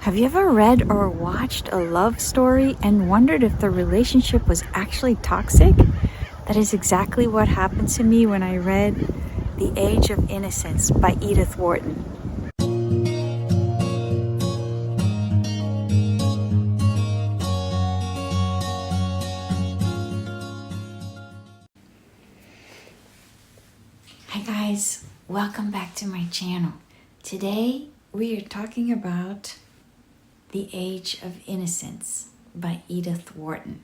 Have you ever read or watched a love story and wondered if the relationship was actually toxic? That is exactly what happened to me when I read The Age of Innocence by Edith Wharton. Hi guys, welcome back to my channel. Today we are talking about The Age of Innocence by Edith Wharton.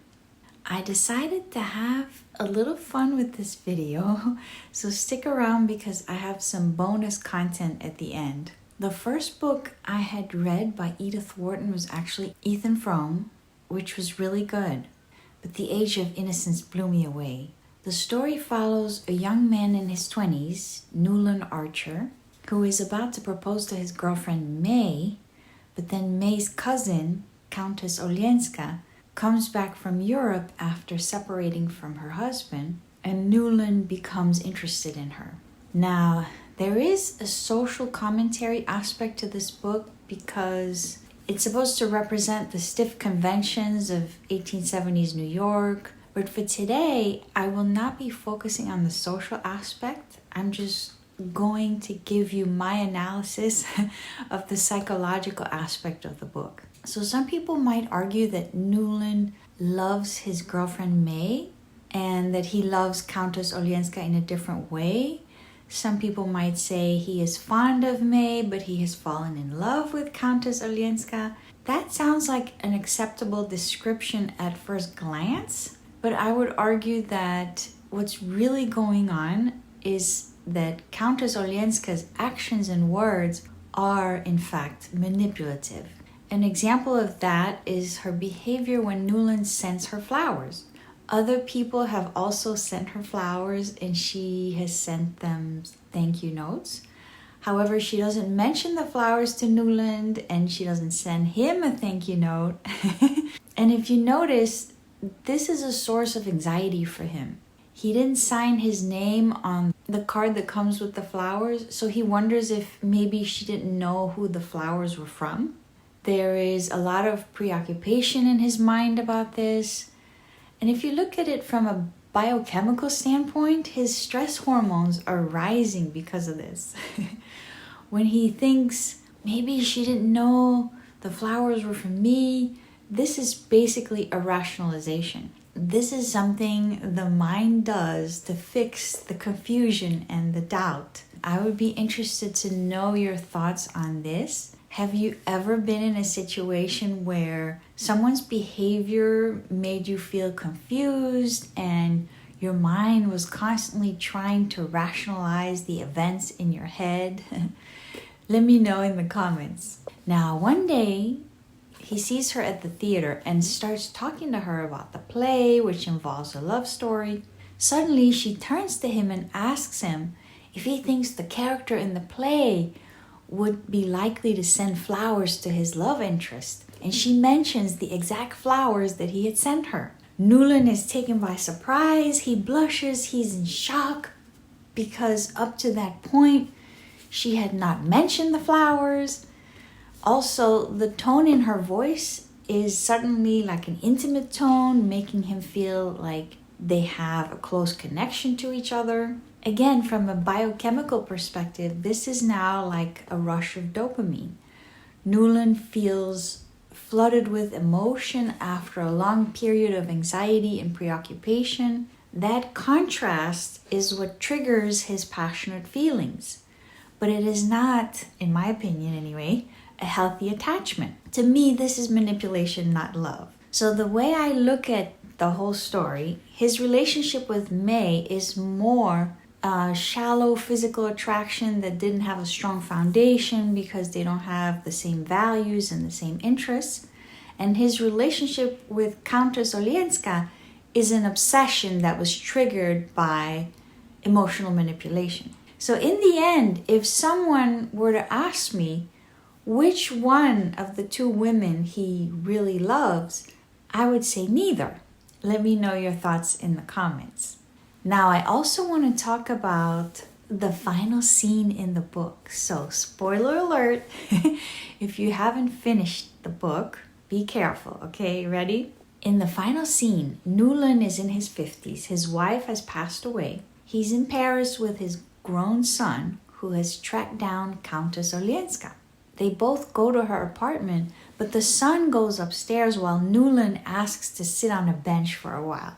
I decided to have a little fun with this video, so stick around because I have some bonus content at the end. The first book I had read by Edith Wharton was actually Ethan Frome, which was really good, but The Age of Innocence blew me away. The story follows a young man in his 20s, Newland Archer, who is about to propose to his girlfriend May, but then May's cousin, Countess Olenska, comes back from Europe after separating from her husband, and Newland becomes interested in her. Now, there is a social commentary aspect to this book because it's supposed to represent the stiff conventions of 1870s New York, but for today, I will not be focusing on the social aspect. I'm just going to give you my analysis of the psychological aspect of the book. So some people might argue that Newland loves his girlfriend May and that he loves Countess Olenska in a different way. Some people might say he is fond of May, but he has fallen in love with Countess Olenska. That sounds like an acceptable description at first glance, but I would argue that what's really going on is that Countess Olenska's actions and words are in fact manipulative. An example of that is her behavior when Newland sends her flowers. Other people have also sent her flowers and she has sent them thank you notes. However, she doesn't mention the flowers to Newland and she doesn't send him a thank you note. And if you notice, this is a source of anxiety for him. He didn't sign his name on the card that comes with the flowers, so he wonders if maybe she didn't know who the flowers were from. There is a lot of preoccupation in his mind about this. And if you look at it from a biochemical standpoint, his stress hormones are rising because of this. When he thinks, maybe she didn't know the flowers were from me, this is basically a rationalization. This is something the mind does to fix the confusion and the doubt. I would be interested to know your thoughts on this. Have you ever been in a situation where someone's behavior made you feel confused and your mind was constantly trying to rationalize the events in your head? Let me know in the comments. Now, one day, he sees her at the theater and starts talking to her about the play, which involves a love story. Suddenly, she turns to him and asks him if he thinks the character in the play would be likely to send flowers to his love interest. And she mentions the exact flowers that he had sent her. Newland is taken by surprise. He blushes. He's in shock because up to that point, she had not mentioned the flowers. Also, the tone in her voice is suddenly like an intimate tone, making him feel like they have a close connection to each other. Again, from a biochemical perspective, this is now like a rush of dopamine. Newland feels flooded with emotion after a long period of anxiety and preoccupation. That contrast is what triggers his passionate feelings. But it is not, in my opinion anyway, a healthy attachment. To me, this is manipulation, not love. So the way I look at the whole story, his relationship with May is more shallow physical attraction that didn't have a strong foundation because they don't have the same values and the same interests. And his relationship with Countess Olenska is an obsession that was triggered by emotional manipulation. So in the end, if someone were to ask me which one of the two women he really loves, I would say neither. Let me know your thoughts in the comments. Now, I also want to talk about the final scene in the book. So, spoiler alert, if you haven't finished the book, be careful, okay? Ready? In the final scene, Newland is in his 50s. His wife has passed away. He's in Paris with his grown son, who has tracked down Countess Olenska. They both go to her apartment, but the son goes upstairs while Newland asks to sit on a bench for a while.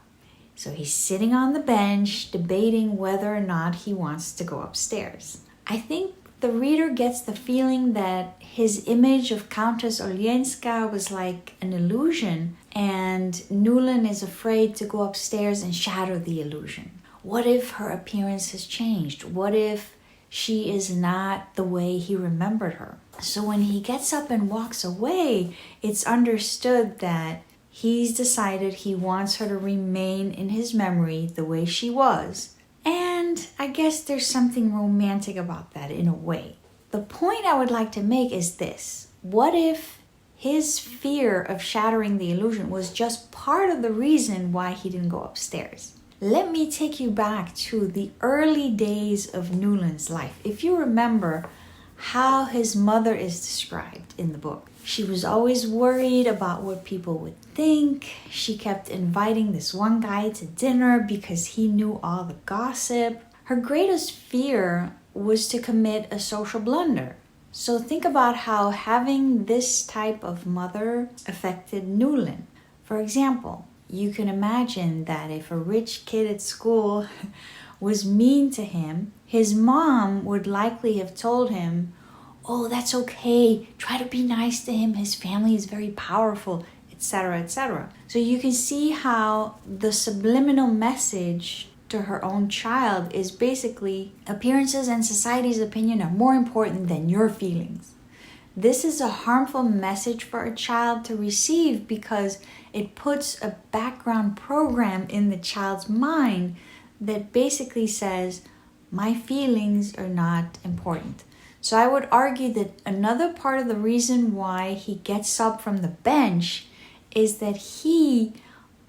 So he's sitting on the bench, debating whether or not he wants to go upstairs. I think the reader gets the feeling that his image of Countess Olenska was like an illusion, and Newland is afraid to go upstairs and shatter the illusion. What if her appearance has changed? What if she is not the way he remembered her? So when he gets up and walks away, it's understood that he's decided he wants her to remain in his memory the way she was. And I guess there's something romantic about that in a way. The point I would like to make is this. What if his fear of shattering the illusion was just part of the reason why he didn't go upstairs? Let me take you back to the early days of Newland's life. If you remember how his mother is described in the book, she was always worried about what people would think. She kept inviting this one guy to dinner because he knew all the gossip. Her greatest fear was to commit a social blunder. So think about how having this type of mother affected Newland. For example, you can imagine that if a rich kid at school was mean to him, his mom would likely have told him, "Oh, that's okay. Try to be nice to him. His family is very powerful," etc., etc. So you can see how the subliminal message to her own child is basically appearances and society's opinion are more important than your feelings. This is a harmful message for a child to receive because it puts a background program in the child's mind that basically says, my feelings are not important. So I would argue that another part of the reason why he gets up from the bench is that he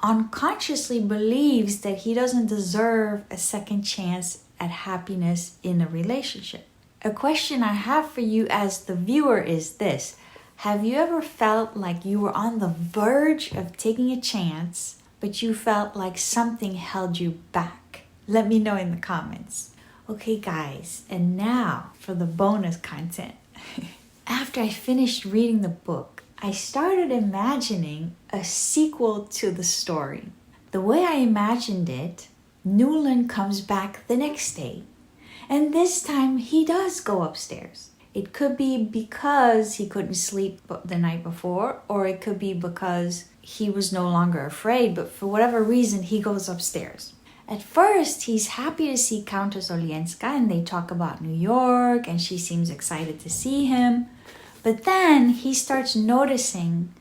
unconsciously believes that he doesn't deserve a second chance at happiness in a relationship. A question I have for you as the viewer is this. Have you ever felt like you were on the verge of taking a chance, but you felt like something held you back? Let me know in the comments. Okay guys, and now for the bonus content. After I finished reading the book, I started imagining a sequel to the story. The way I imagined it, Newland comes back the next day, and this time he does go upstairs. It could be because he couldn't sleep the night before, or it could be because he was no longer afraid, but for whatever reason, he goes upstairs. At first, he's happy to see Countess Olenska, and they talk about New York, and she seems excited to see him. But then he starts noticing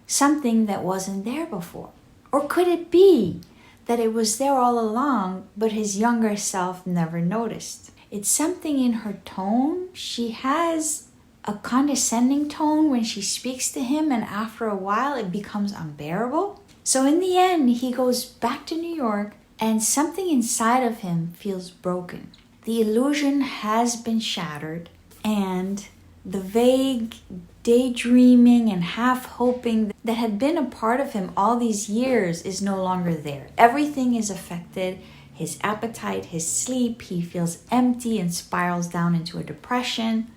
something that wasn't there before. Or could it be that it was there all along, but his younger self never noticed? It's something in her tone. She has a condescending tone when she speaks to him, and after a while it becomes unbearable. So in the end, he goes back to New York, and something inside of him feels broken. The illusion has been shattered, and the vague daydreaming and half-hoping that had been a part of him all these years is no longer there. Everything is affected. His appetite, his sleep, he feels empty and spirals down into a depression.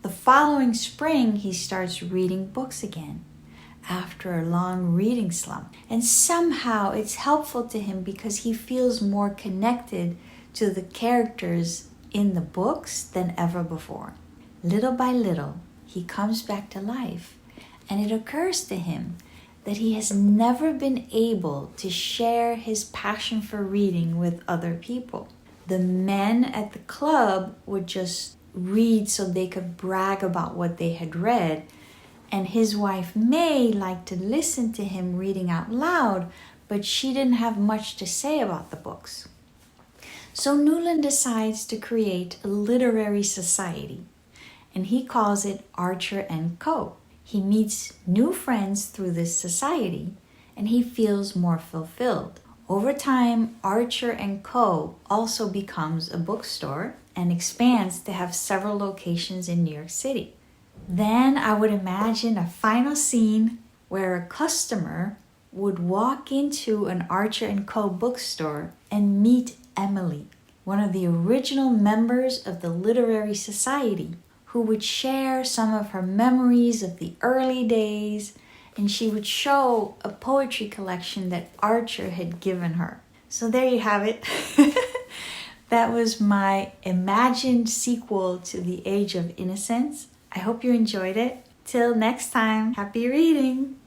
The following spring, he starts reading books again after a long reading slump. And somehow it's helpful to him because he feels more connected to the characters in the books than ever before. Little by little, he comes back to life, and it occurs to him that he has never been able to share his passion for reading with other people. The men at the club would just read so they could brag about what they had read, and his wife May liked to listen to him reading out loud, but she didn't have much to say about the books. So Newland decides to create a literary society, and he calls it Archer & Co. He meets new friends through this society, and he feels more fulfilled. Over time, Archer & Co. also becomes a bookstore, and expands to have several locations in New York City. Then I would imagine a final scene where a customer would walk into an Archer & Co. bookstore and meet Emily, one of the original members of the Literary Society, who would share some of her memories of the early days, and she would show a poetry collection that Archer had given her. So there you have it. That was my imagined sequel to The Age of Innocence. I hope you enjoyed it. Till next time, happy reading!